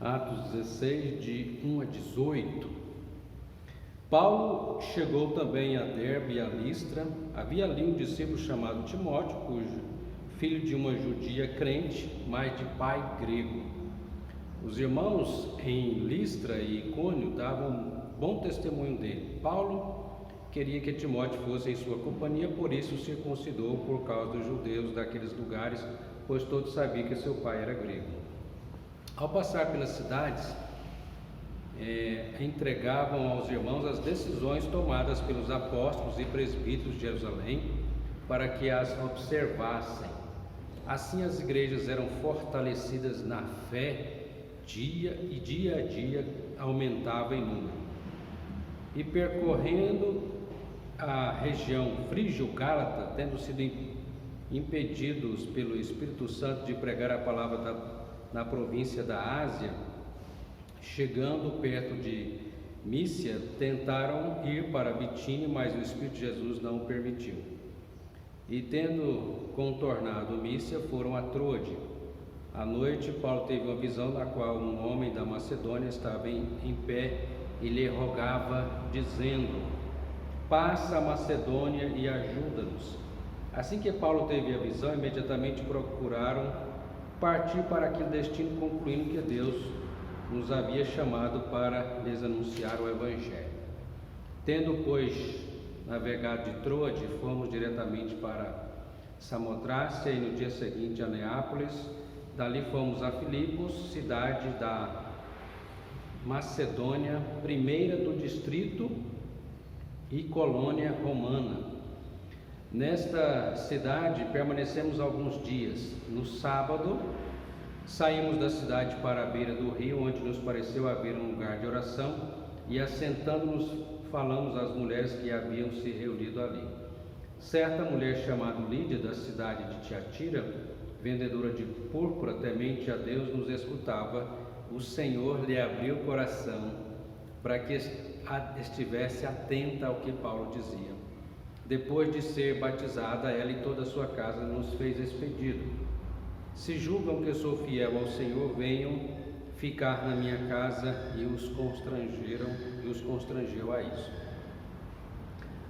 Atos 16, de 1 a 18. Paulo chegou também a Derbe e a Listra. Havia ali um discípulo chamado Timóteo, filho de uma judia crente, mas de pai grego. Os irmãos em Listra e Icônio davam bom testemunho dele. Paulo queria que Timóteo fosse em sua companhia, por isso circuncidou por causa dos judeus daqueles lugares, pois todos sabiam que seu pai era grego. Ao passar pelas cidades, entregavam aos irmãos as decisões tomadas pelos apóstolos e presbíteros de Jerusalém para que as observassem. Assim as igrejas eram fortalecidas na fé, dia a dia aumentava em número. E percorrendo a região frígio-gálata, tendo sido impedidos pelo Espírito Santo de pregar a palavra na província da Ásia, chegando perto de Mísia, tentaram ir para Bitínia, mas o Espírito de Jesus não o permitiu. E tendo contornado Mísia, foram a Troade. À noite, Paulo teve uma visão na qual um homem da Macedônia estava em pé e lhe rogava, dizendo: passa a Macedônia e ajuda-nos. Assim que Paulo teve a visão, imediatamente procuraram partir para aquele destino, concluindo que Deus nos havia chamado para lhes anunciar o Evangelho. Tendo, pois, navegado de Troade, fomos diretamente para Samotrácia e no dia seguinte a Neápolis. Dali fomos a Filipos, cidade da Macedônia, primeira do distrito e colônia romana. Nesta cidade permanecemos alguns dias. No sábado, saímos da cidade para a beira do rio, onde nos pareceu haver um lugar de oração, e assentando-nos, falamos às mulheres que haviam se reunido ali. Certa mulher chamada Lídia, da cidade de Tiatira, vendedora de púrpura, temente a Deus, nos escutava. O Senhor lhe abriu o coração para que estivesse atenta ao que Paulo dizia. Depois de ser batizada, ela e toda a sua casa nos fez esse pedido: se julgam que eu sou fiel ao Senhor, venham ficar na minha casa, e os constrangeu a isso.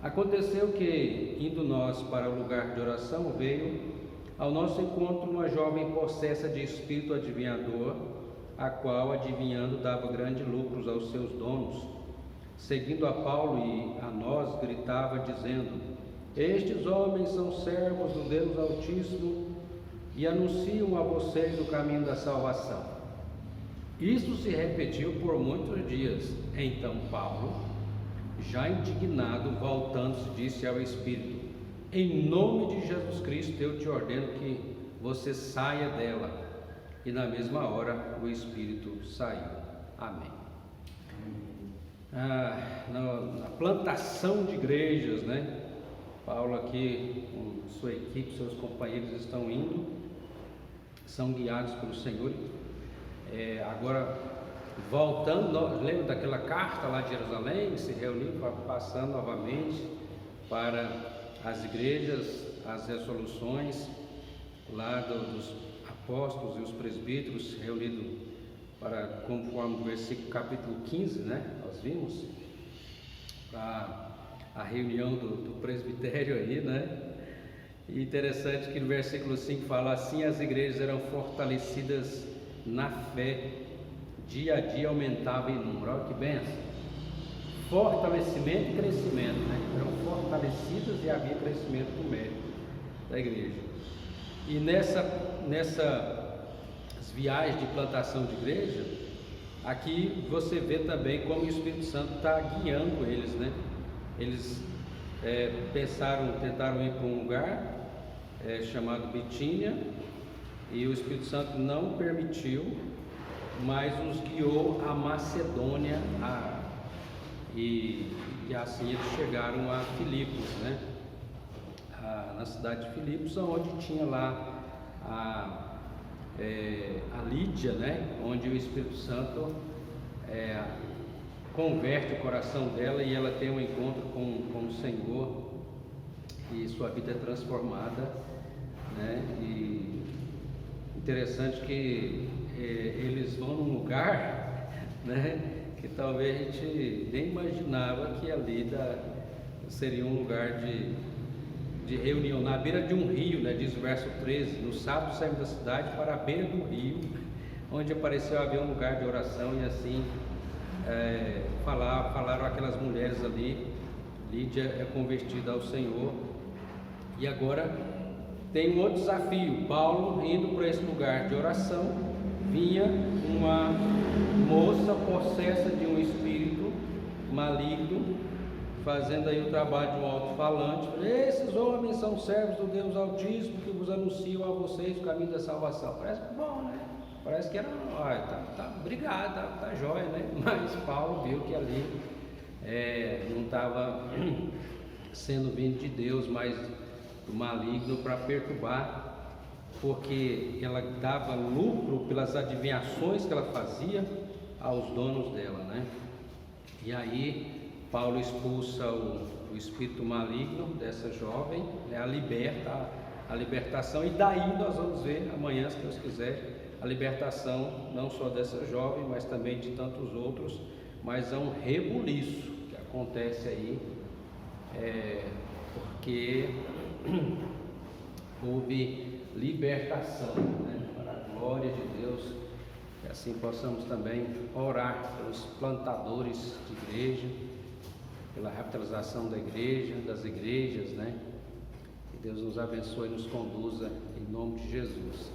Aconteceu que, indo nós para o lugar de oração, veio ao nosso encontro uma jovem possessa de espírito adivinhador, a qual, adivinhando, dava grandes lucros aos seus donos. Seguindo a Paulo e a nós, gritava, dizendo: estes homens são servos do Deus Altíssimo e anunciam a vocês o caminho da salvação. Isso se repetiu por muitos dias. Então Paulo, já indignado, voltando-se, disse ao Espírito: em nome de Jesus Cristo eu te ordeno que você saia dela. E na mesma hora o Espírito saiu. Amém. Na plantação de igrejas, né? Paulo aqui com sua equipe, seus companheiros estão indo, são guiados pelo Senhor. Agora voltando, lembra daquela carta lá de Jerusalém, se reunindo, passando novamente para as igrejas, as resoluções lá dos apóstolos e os presbíteros reunidos para, conforme o versículo capítulo 15, né? Nós vimos a reunião do presbitério aí, né? E interessante que no versículo 5 fala assim: as igrejas eram fortalecidas na fé, dia a dia aumentava em número. Olha que benção! Fortalecimento e crescimento, né? Eram fortalecidas e havia crescimento no mérito da igreja. E nessas viagens de plantação de igreja, aqui você vê também como o Espírito Santo está guiando eles, né? Eles tentaram ir para um lugar chamado Bitínia, e o Espírito Santo não permitiu, mas os guiou a Macedônia, e assim eles chegaram a Filipos, né? Na cidade de Filipos, onde tinha lá a Lídia, né? Onde o Espírito Santo converte o coração dela e ela tem um encontro com o Senhor e sua vida é transformada, né? E interessante que eles vão num lugar, né, que talvez a gente nem imaginava que ali seria um lugar de reunião, na beira de um rio, né, diz o verso 13, no sábado saímos da cidade para a beira do rio, onde apareceu haver um lugar de oração, e assim falaram aquelas mulheres ali. Lídia é convertida ao Senhor, e agora tem um outro desafio. Paulo, indo para esse lugar de oração, vinha uma moça possessa de um espírito maligno, fazendo aí o trabalho de um alto-falante. Esses homens são servos do Deus Altíssimo, que vos anunciam a vocês o caminho da salvação. Parece bom, né? Parece que era, obrigado, tá jóia, né? Mas Paulo viu que ali não estava sendo vindo de Deus, mas do maligno, para perturbar, porque ela dava lucro pelas adivinhações que ela fazia aos donos dela, né? E aí Paulo expulsa o espírito maligno dessa jovem, a liberta, a libertação, e daí nós vamos ver amanhã, se Deus quiser, a libertação não só dessa jovem, mas também de tantos outros. Mas é um rebuliço que acontece aí, porque houve libertação, né? Para a glória de Deus, que assim possamos também orar pelos plantadores de igreja, pela revitalização da igreja, das igrejas, né? Que Deus nos abençoe e nos conduza em nome de Jesus.